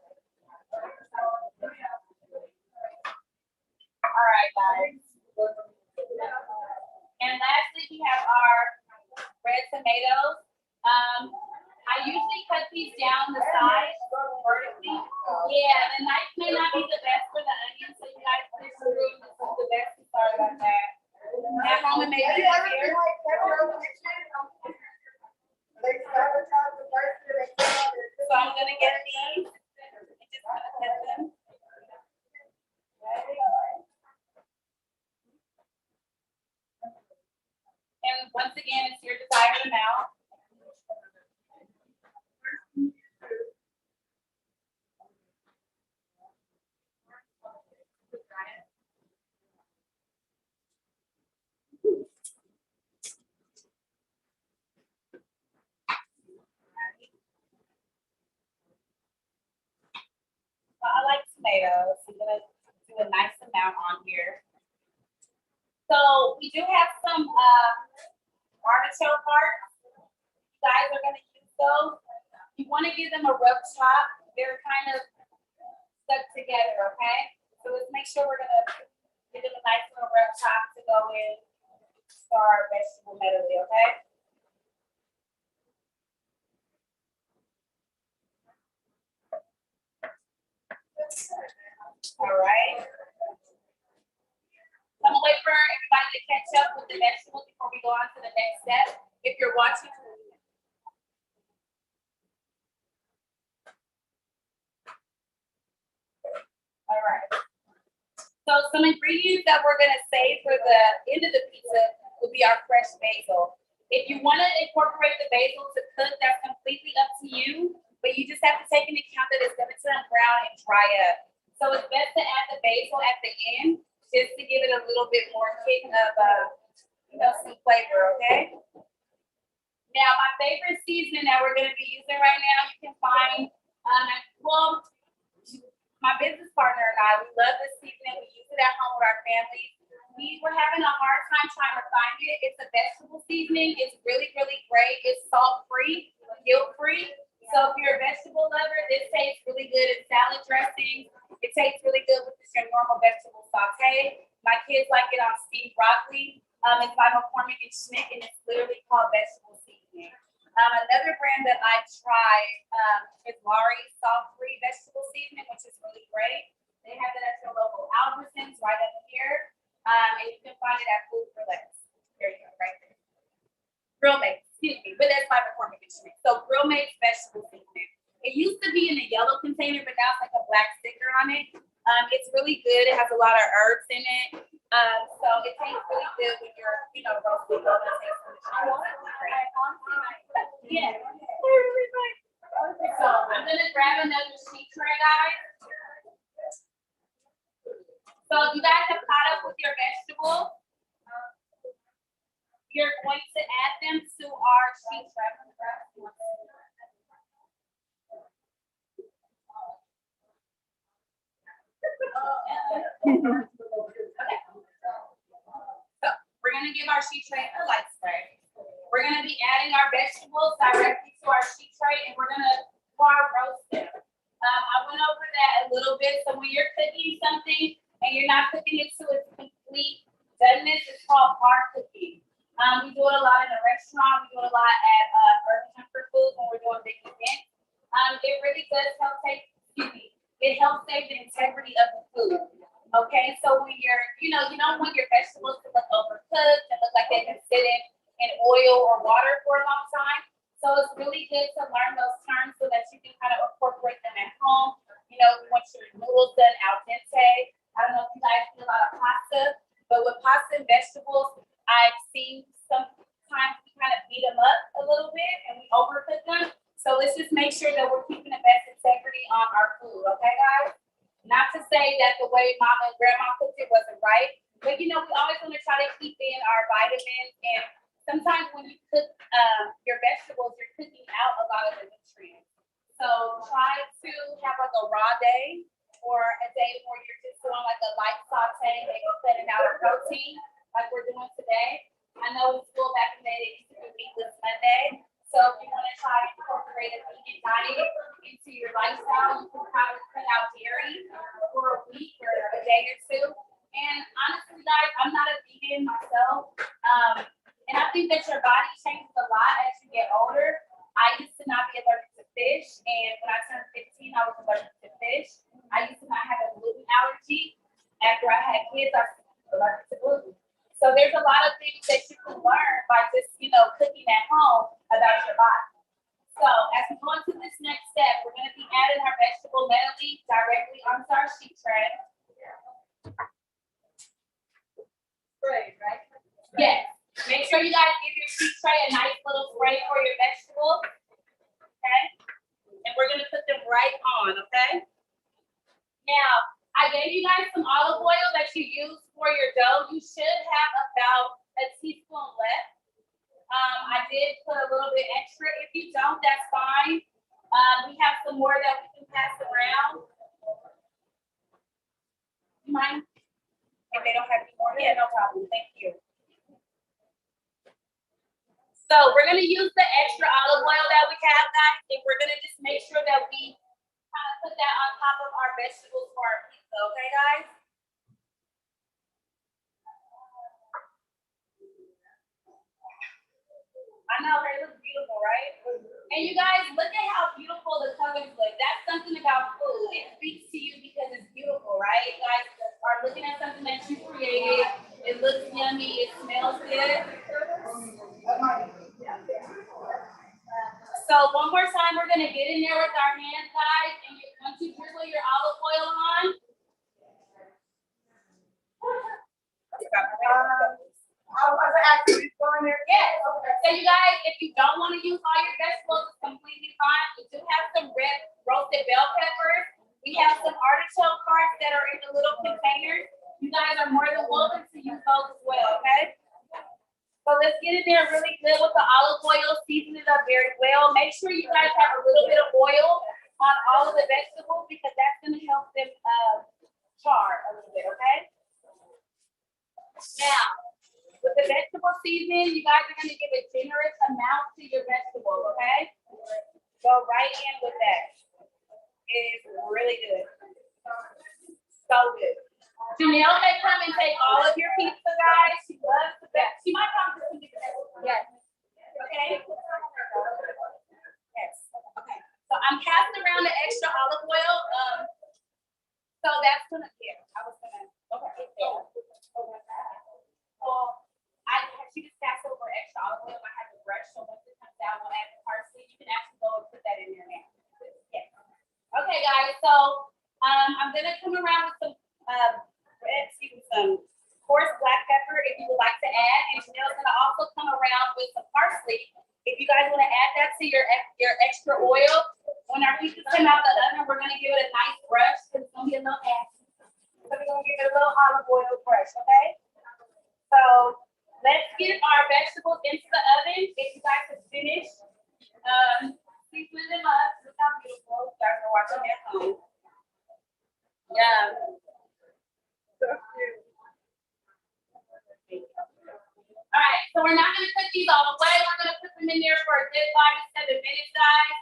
Speaker 4: All right, guys. And lastly, we have our red tomatoes. I usually cut these down the side vertically. Yeah, the knife may not be the best for the onions, so you guys push through. This is the best. Sorry about that. At home, it may be easier. So I'm gonna get these and just kind of cut them. And once again, it's your desired amount. So I like tomatoes. I'm gonna do a nice amount on here. So we do have some artichoke hearts. You guys are gonna use those. You want to give them a rough chop. They're kind of stuck together, okay? So let's make sure we're gonna give them a nice little rough chop to go in for our vegetable medley, okay? All right. I'm gonna wait for everybody to catch up with the vegetables before we go on to the next step. If you're watching. All right. So some ingredients that we're gonna save for the end of the pizza will be our fresh basil. If you wanna incorporate the basil to cook, that's completely up to you, but you just have to take into account that it's gonna turn brown and dry up. So it's best to add the basil at the end, just to give it a little bit more kick of some flavor, okay? Now, my favorite seasoning that we're gonna be using right now, you can find, well, my business partner and I, we love this seasoning. We use it at home with our family. We were having a hard time trying to find it. It's a vegetable seasoning. It's really, really great. It's salt-free, guilt-free. So if you're a vegetable lover, this tastes really good in salad dressing. It tastes really good with just your normal vegetable saute. My kids like it on steamed broccoli. It's by McCormick and Schmidt, and it's literally called vegetable seasoning. Another brand that I tried is Lari salt-free vegetable seasoning, which is really great. They have that at your local Albertsons right up here, and you can find it at Food for Less. There you go, right there. Grill Mates, excuse me, but that's by McCormick and Schmidt. So Grill Mates vegetable seasoning. It used to be in a yellow container, but now it's like a black sticker on it. It's really good. It has a lot of herbs in it. So it tastes really good when you're, roasting. Yeah. So I'm gonna grab another sheet tray, guys. So if you guys have caught up with your vegetables, you're going to add them to our sheet tray. Okay. So we're gonna give our sheet tray a light spray. We're gonna be adding our vegetables directly to our sheet tray, and we're gonna par roast them. I went over that a little bit. So when you're cooking something and you're not cooking it to its complete doneness, it's called par cooking. We do it a lot in the restaurant. We do it a lot at Urban Comfort Foods when we're doing big events. It really does help it helps save the integrity of the food. Okay, so when you don't want your vegetables to look overcooked and look like they've been sitting in oil or water for a long time. So it's really good to learn those terms so that you can kind of incorporate them at home. You know, once your noodles done al dente. I don't know if you guys do a lot of pasta, but with pasta and vegetables, I've seen sometimes we kind of beat them up a little bit and we overcook them. So let's just make sure that we're keeping the best integrity on our food, okay, guys? Not to say that the way mama and grandma cooked it wasn't right, but we always want to try to keep in our vitamins. And sometimes when you cook your vegetables, you're cooking out a lot of the nutrients. So try to have like a raw day or a day where you're just doing like a light saute, maybe cutting out a protein like we're doing today. I know in school back in the day, they used to do meatless Monday. So if you want to try to incorporate a vegan diet into your lifestyle, you can kind of cut out dairy for a week or a day or two. And honestly, guys, I'm not a vegan myself. And I think that your body changes a lot as you get older. I used to not be allergic to fish. And when I turned 15, I was allergic to fish. I used to not have a gluten allergy. After I had kids, I was allergic to gluten. So there's a lot of things that you can learn by just, cooking at home about your body. So as we go into this next step, we're going to be adding our vegetable medley directly onto our sheet tray.
Speaker 5: Right, right?
Speaker 4: Yes. Make sure you guys give your sheet tray a nice little spray for your vegetables. Okay? And we're going to put them right on, okay? Now, I gave you guys some olive oil that you use for your dough. You should have about a teaspoon left. I did put a little bit extra. If you don't, that's fine. We have some more that we can pass around. You mind? If they don't have any more? Yeah, no problem. Thank you. So we're gonna use the extra olive oil that we have, guys, and we're gonna just make sure that we kind of put that on top of our vegetables for our pizza, okay, guys? I know, it looks beautiful, right? And you guys, look at how beautiful the colors look. That's something about food. It speaks to you because it's beautiful, right? You guys are looking at something that you created. It looks yummy. It smells good. So one more time, we're gonna get in there with our hands, guys, and once you drizzle your olive oil on.
Speaker 6: I was actually going there.
Speaker 4: Yes. So you guys, if you don't want to use all your vegetables, it's completely fine. We do have some red roasted bell peppers. We have some artichoke hearts that are in the little containers. You guys are more than welcome to use those as well, okay? So let's get in there really good with the olive oil, season it up very well. Make sure you guys have a little bit of oil on all of the vegetables because that's going to help them char a little bit, okay? Now, with the vegetable seasoning, you guys are going to give a generous amount to your vegetables, okay? Go right in with that. It is really good. So good. Janelle may come and take all of your pizza, guys. She loves the best. She might come to see you. Yes. Okay? Yes. Okay. So I'm passing around the extra olive oil. So that's gonna, I was gonna, okay. She just passed over extra olive oil. I have the brush, so once it comes out, we'll add the parsley. You can actually go and put that in there now. Yes. Okay, guys. So I'm gonna come around with some some coarse black pepper if you would like to add, and Janelle's gonna also come around with some parsley. If you guys want to add that to your extra oil, when our pizzas come out the oven, we're gonna give it a nice brush because it's gonna be a little nasty. So we're gonna give it a little olive oil brush, okay? So let's get our vegetables watching at home. Yeah. All right, so we're not gonna put these all away. We're gonna put them in there for a good 5 to 7 minutes, guys.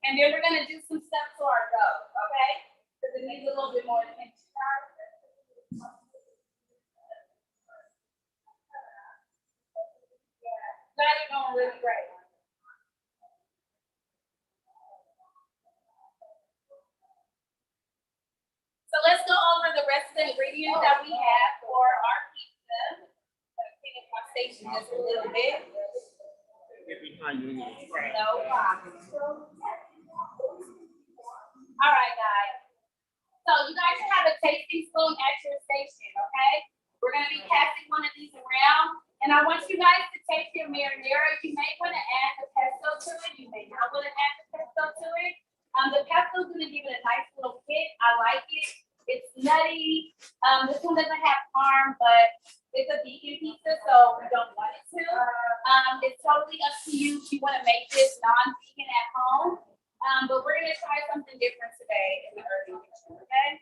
Speaker 4: And then we're gonna do some steps to our dough, okay? Because it needs a little bit more attention. Guys are doing really great. So let's go over the rest of the ingredients that we have for our pizza. Clean up my station just a little bit. No problem. All right, guys. So you guys should have a tasting spoon at your station, okay? We're gonna be passing one of these around, and I want you guys to take your marinara. You may want to add the pesto to it. You may not want to add the pesto to it. The pesto is gonna give it a nice little kick. I like it. It's nutty. This one doesn't have parm, but it's a vegan pizza, so we don't want it to. It's totally up to you if you want to make this non-vegan at home. But we're gonna try something different today in the urban kitchen, okay?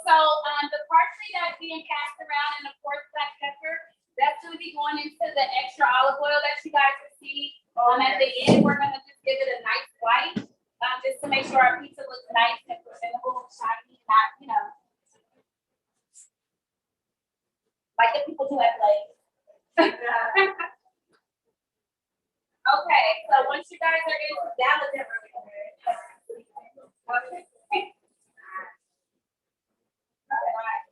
Speaker 4: So the parsley that's being passed around and of course black pepper, that's gonna be going into the extra olive oil that you guys will see. At the end, we're gonna just give it a nice white, just to make sure our pizza looks nice and presentable and shiny, not, you know, like the people who have legs. Okay, so once you guys are in, that was everything. Okay. Alright.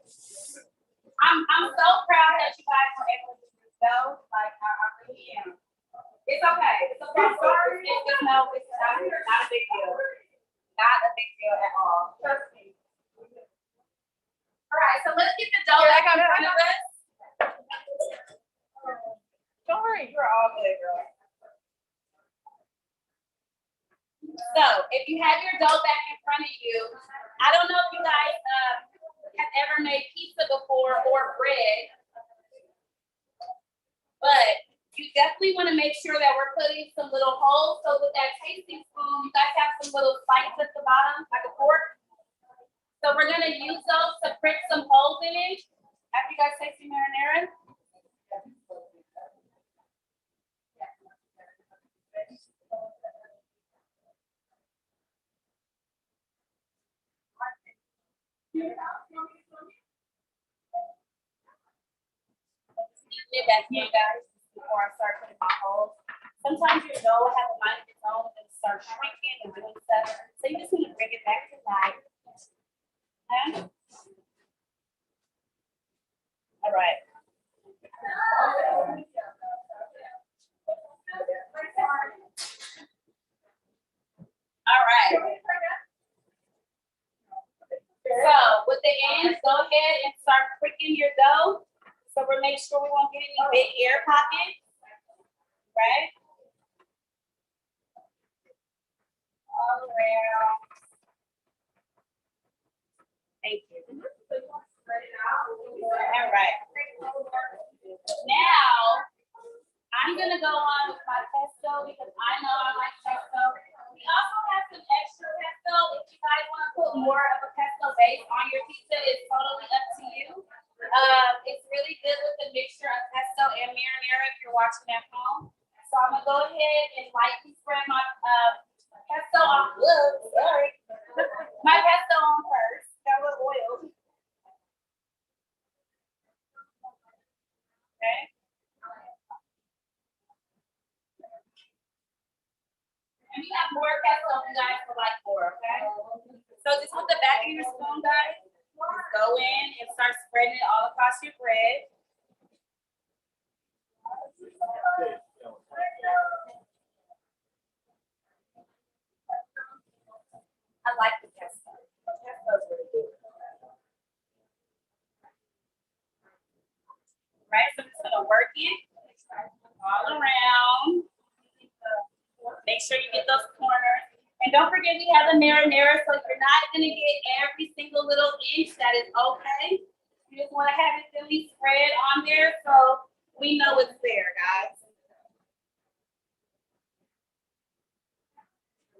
Speaker 4: I'm so proud that you guys were able to do this though. Like I really am. It's okay. It's a process. It's just no, it's not a big deal. Not a big deal at all. Trust me. All right, so let's get the dough back in front of us.
Speaker 3: Don't worry.
Speaker 4: You're all good, girl. So if you have your dough back in front of you, I don't know if you guys have ever made pizza before or bread, but you definitely want to make sure that we're putting some little holes. So with that tasting spoon, you guys have some little spikes at the bottom, like a fork. So we're gonna use those to prick some holes in it. After you guys taste your marinara. Get back here, guys, before I start putting my holes. Sometimes your dough will have a mind of its own and start shrinking and doing stuff. So you just need to bring it back to life. Okay? All right. All right. So with the ends, go ahead and start pricking your dough. So we'll make sure we won't get any big air pockets, right? All around. Thank you. All right. Now, I'm gonna go on with my pesto because I know I like pesto. We also have some extra pesto. If you guys want to put more of a pesto base on your pizza, it's totally up to you. It's really good with the mixture of pesto and marinara if you're watching at home. So I'm gonna go ahead and lightly spread my pesto on. Sorry, my pesto on first. Got a little oil. Okay. And you have more pesto, you guys would like more. Okay. So just with the back of your spoon, guys. Just go in and start spreading it all across your bread. I like the pesto. Pesto's really good. Right, so I'm just gonna work it all around. Make sure you get those corners. And don't forget we have the marinara, so you're not gonna get every single little inch. That is okay. You just wanna have it really spread on there so we know it's there, guys.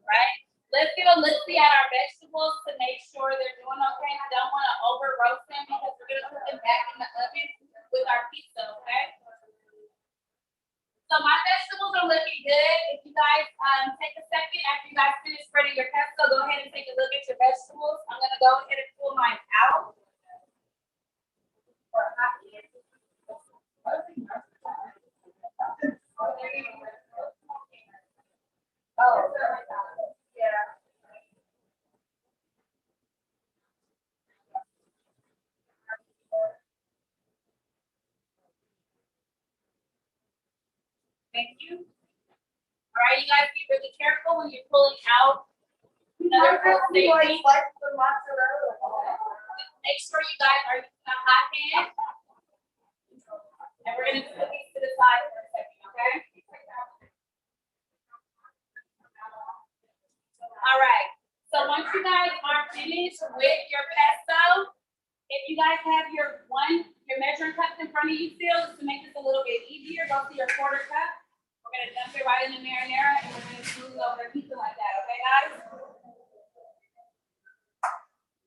Speaker 4: right? Let's get a look-see at our vegetables to make sure they're doing okay. I don't want to over roast them because we're gonna put them back in the oven with our pizza, okay? So my vegetables are looking good. If you guys take a second after you guys finish spreading your pesto, go ahead and take a look at your vegetables. I'm gonna go ahead and pull mine out. Oh, yeah. Thank you. All right, you guys be really careful when you're pulling out another full safety. Make sure you guys are using a hot pan. And we're gonna put these to the side for a second, okay? All right, so once you guys are finished with your pesto, if you guys have your measuring cups in front of you still, just to make this a little bit easier, go to your quarter cup. We're gonna dump it right in the marinara and we're gonna smooth over the pizza like that, okay guys?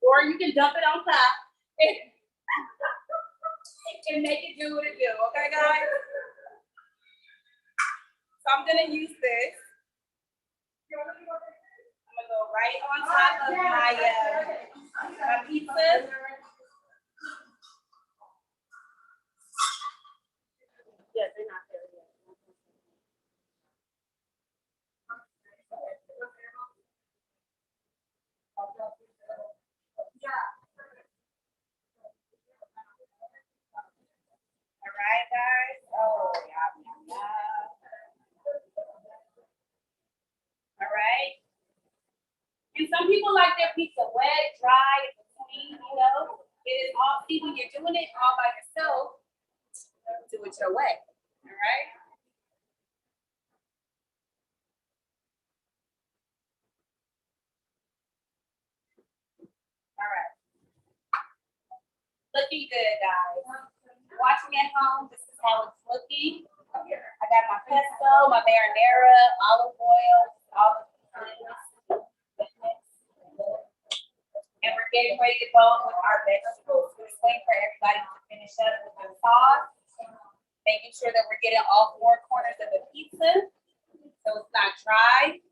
Speaker 4: Or you can dump it on top and make it do what it do, okay guys? So I'm gonna use this. I'm gonna go right on top of my pizza. Yeah, they're not there yet. All right, guys. Oh, yeah. All right. And some people like their pizza wet, dry, in between, you know. It is all, see, when you're doing it all by yourself, do it your way. All right. All right. Looking good, guys. Watching at home, this is how it's looking. I got my pesto, my marinara, olive oil, olive oil. And we're getting ready to go with our vegetables. We're just waiting for everybody to finish up with the sauce. Making sure that we're getting all four corners of the pizza so it's not dry.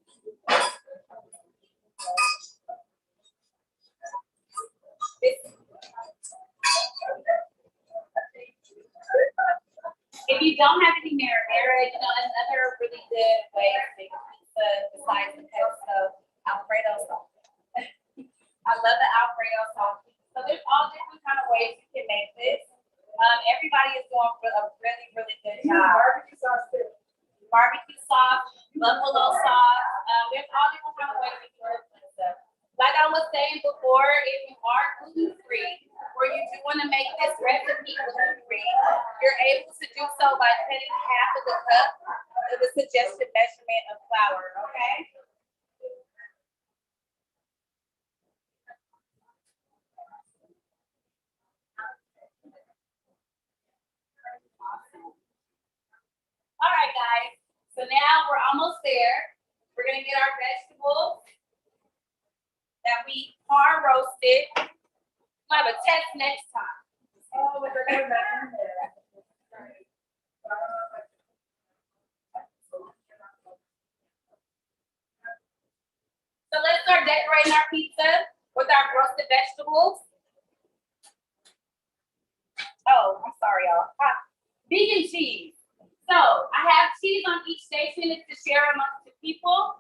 Speaker 4: If you don't have any marinara, you know, another really good way to make a pizza besides the pesto, Alfredo sauce. I love the Alfredo sauce. So there's all different kind of ways you can make this. Everybody is doing a really, really good job. Barbecue sauce too. Barbecue sauce, buffalo sauce. There's all different kind of ways you can make pizza. Like I was saying before, if you are gluten-free, or you do want to make this recipe gluten-free, you're able to do so by cutting half of the cup of the suggested measurement of flour, okay? All right, guys. So now we're almost there. We're gonna get our vegetables that we par roasted. We'll have a test next time.
Speaker 6: Oh, but they're going back in there.
Speaker 4: So let's start decorating our pizza with our roasted vegetables. Oh, I'm sorry, y'all. Vegan cheese. So I have cheese on each station. It's to share amongst the people.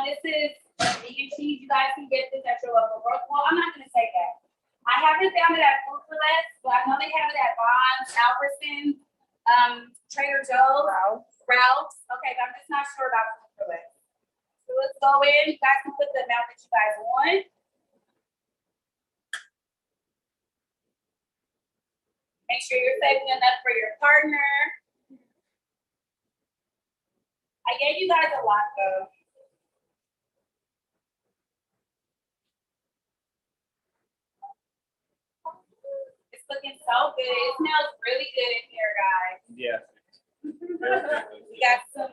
Speaker 4: This is vegan cheese. You guys can get this at your local grocery. Well, I'm not going to say that. I haven't found it at Food for Less, but I know they have it at Vons, Albertsons, Trader Joe's, Ralph's. Okay, but I'm just not sure about Food for Less. So let's go in. You guys can put the amount that you guys want. Make sure you're saving enough for your partner. I gave you guys a lot though. It's looking so good. It smells really good in here, guys.
Speaker 2: Yeah.
Speaker 4: We got some,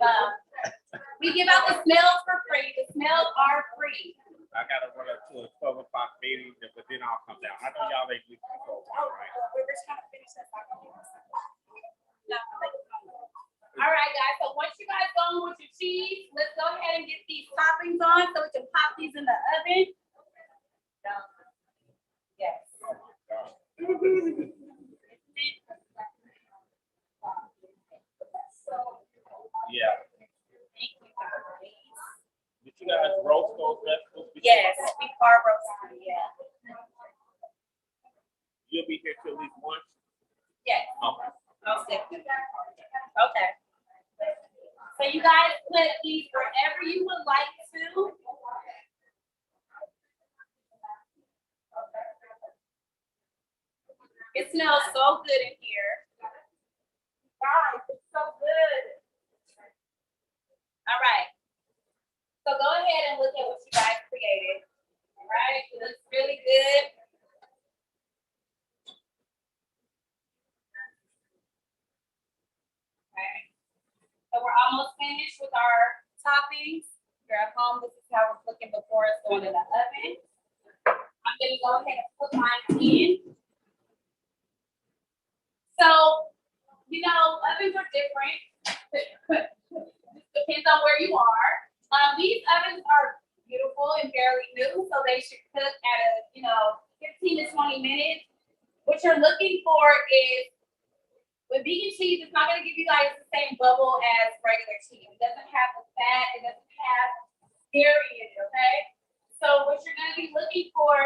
Speaker 4: we give out the smells for free. The smells are free.
Speaker 2: I gotta run up to a 12 o'clock meeting, but then I'll come down. I know y'all ain't leaving before one, right?
Speaker 4: We're just trying to finish this. All right, guys, so once you guys go on with your cheese, let's go ahead and get these toppings on so we can pop these in the oven. Yes.
Speaker 2: Yeah. Did you guys roast those vegetables?
Speaker 4: Yes, we are roasting, yeah.
Speaker 2: You'll be here till at least one?
Speaker 4: Yes.
Speaker 2: Okay.
Speaker 4: Most definitely. Okay. So you guys put these wherever you would like to. It smells so good in here. Guys, it's so good. All right. So go ahead and look at what you guys created. All right, it looks really good. Okay. So we're almost finished with our toppings. If you're at home, this is how it's looking before it's going in the oven. I'm gonna go ahead and put mine in. So, you know, ovens are different. Depends on where you are. These ovens are beautiful and fairly new, so they should cook at a, 15 to 20 minutes. What you're looking for is, with vegan cheese, it's not gonna give you guys the same bubble as regular cheese. It doesn't have the fat, it doesn't have dairy in it, okay? So what you're gonna be looking for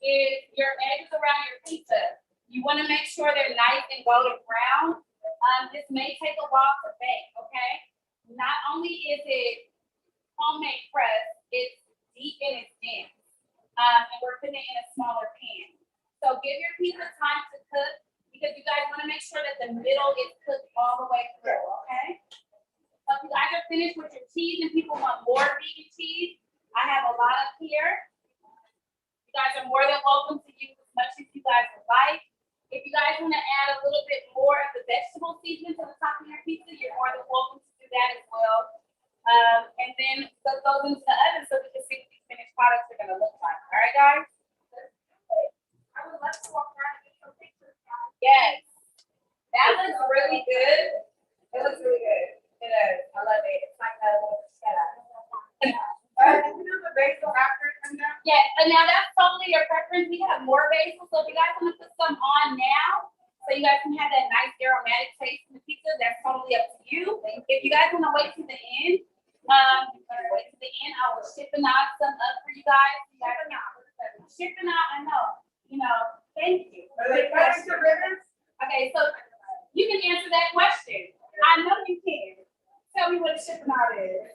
Speaker 4: is your edges around your pizza. You wanna make sure they're nice and golden brown. This may take a while to bake, okay? Not only is it homemade crust, it's deep and it's dense. And we're putting it in a smaller pan. So give your pizza time to cook because you guys wanna make sure that the middle is cooked all the way through, okay? So if you guys are finished with your cheese and people want more vegan cheese, I have a lot up here. You guys are more than welcome to use as much as you guys would like. If you guys want to add a little bit more of the vegetable seasoning to the top of your pizza, you're more than welcome to do that as well. And then put those into the oven so we can see what these finished products are going to look like. All right, guys? I would love to walk around and get some pictures. Yes. That looks really good. It looks really good. It is. I love it. It's like a little setup.
Speaker 6: The basil after it comes out?
Speaker 4: Yes, and now that's totally your preference. We have more basil, so if you guys want to put some on now, so you guys can have that nice aromatic taste in the pizza, that's totally up to you. If you guys want to wait to the end, I will ship and knock some up for you guys. Ship and knock, I know. Thank you.
Speaker 6: Are they cut into ribbons?
Speaker 4: Okay, so you can answer that question. I know you can. Tell me what a ship and knot is.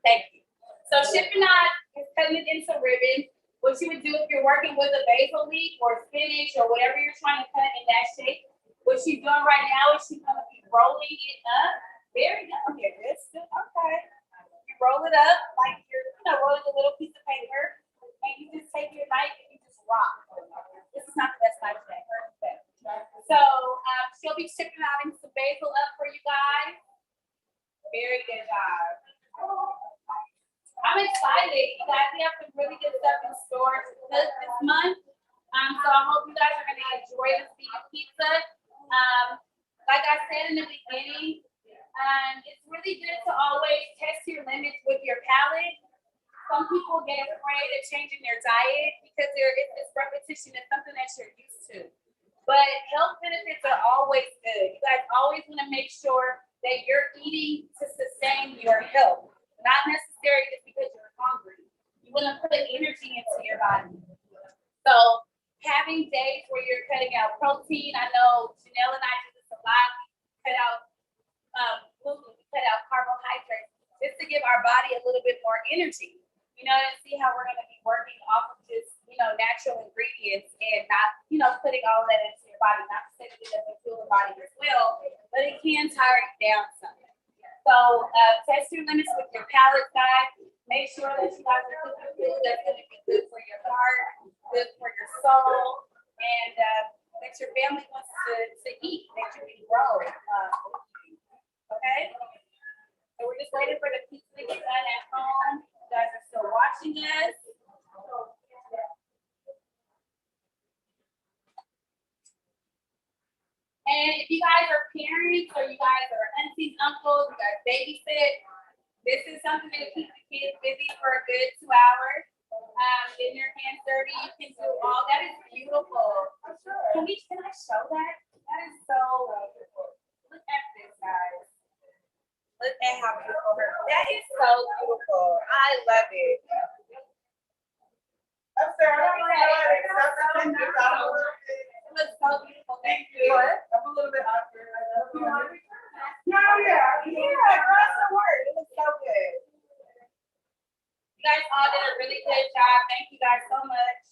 Speaker 4: Thank you. So shipping knot is cutting it into ribbons. What you would do if you're working with a basil leaf or spinach or whatever you're trying to cut in that shape, what she's doing right now is she's going to be rolling it up. Very good. Here, this is okay. You roll it up like you're rolling a little piece of paper, and you just take your knife and you just rock. This is not the best knife today. So she'll be shipping out some basil up for you guys. Very good job. I'm excited. You guys, we have some really good stuff in store this month. So I hope you guys are going to enjoy this vegan pizza. Like I said in the beginning, it's really good to always test your limits with your palate. Some people get afraid of changing their diet because it's repetition. It's something that you're used to. But health benefits are always good. You guys always want to make sure that you're eating to sustain your health. Not necessarily just because you're hungry. You want to put energy into your body. So having days where you're cutting out protein, I know Janelle and I do this a lot. We cut out gluten, we cut out carbohydrates, just to give our body a little bit more energy. And see how we're going to be working off of just, natural ingredients and not, putting all that into your body. Not to say that it doesn't fuel the body as well, but it can tire you down some. So test your limits with your palate, guys. Make sure that you guys are cooking food that's going to be good for your heart, good for your soul, and that your family wants to eat, that you can grow. Okay? So we're just waiting for the pizza to get done at home. watching us. And if you guys are parents or you guys are aunties, uncles, you guys babysit, this is something to keep the kids busy for a good 2 hours. Getting your hands dirty, you can do all that is beautiful. Can I show that? That is so look at this, guys. Look at how beautiful that is so beautiful. I love it.
Speaker 6: I'm sorry, I don't know, it's something that's out of order.
Speaker 4: It looks so beautiful. Thank you.
Speaker 6: I'm a little bit out there.
Speaker 4: No, yeah, across the word. It was so good. You guys all did a really good job. Thank you guys so much.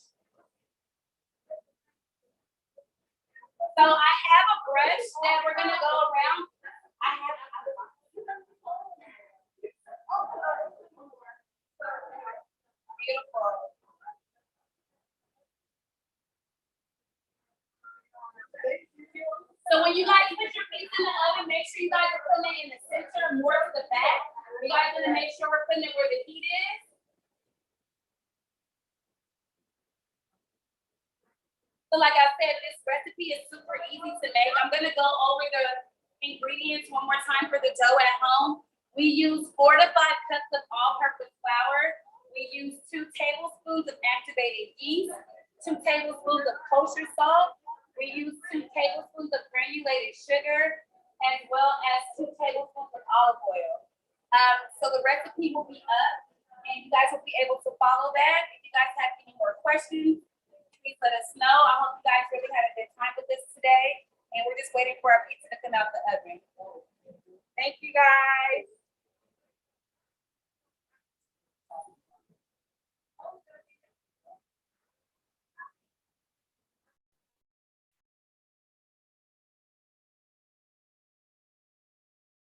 Speaker 4: So I have a brush that we're gonna go around. Beautiful. So when you guys put your pizza in the oven, make sure you guys are putting it in the center, more to the back. We guys gonna make sure we're putting it where the heat is. So like I said, this recipe is super easy to make. I'm gonna go over the ingredients one more time for the dough at home. We use 4 to 5 cups of all-purpose flour. We use 2 tablespoons of activated yeast, 2 tablespoons of kosher salt. We use 2 tablespoons of granulated sugar, as well as 2 tablespoons of olive oil. So the recipe will be up, and you guys will be able to follow that. If you guys have any more questions, please let us know. I hope you guys really had a good time with us today, and we're just waiting for our pizza to come out the oven. Thank you, guys.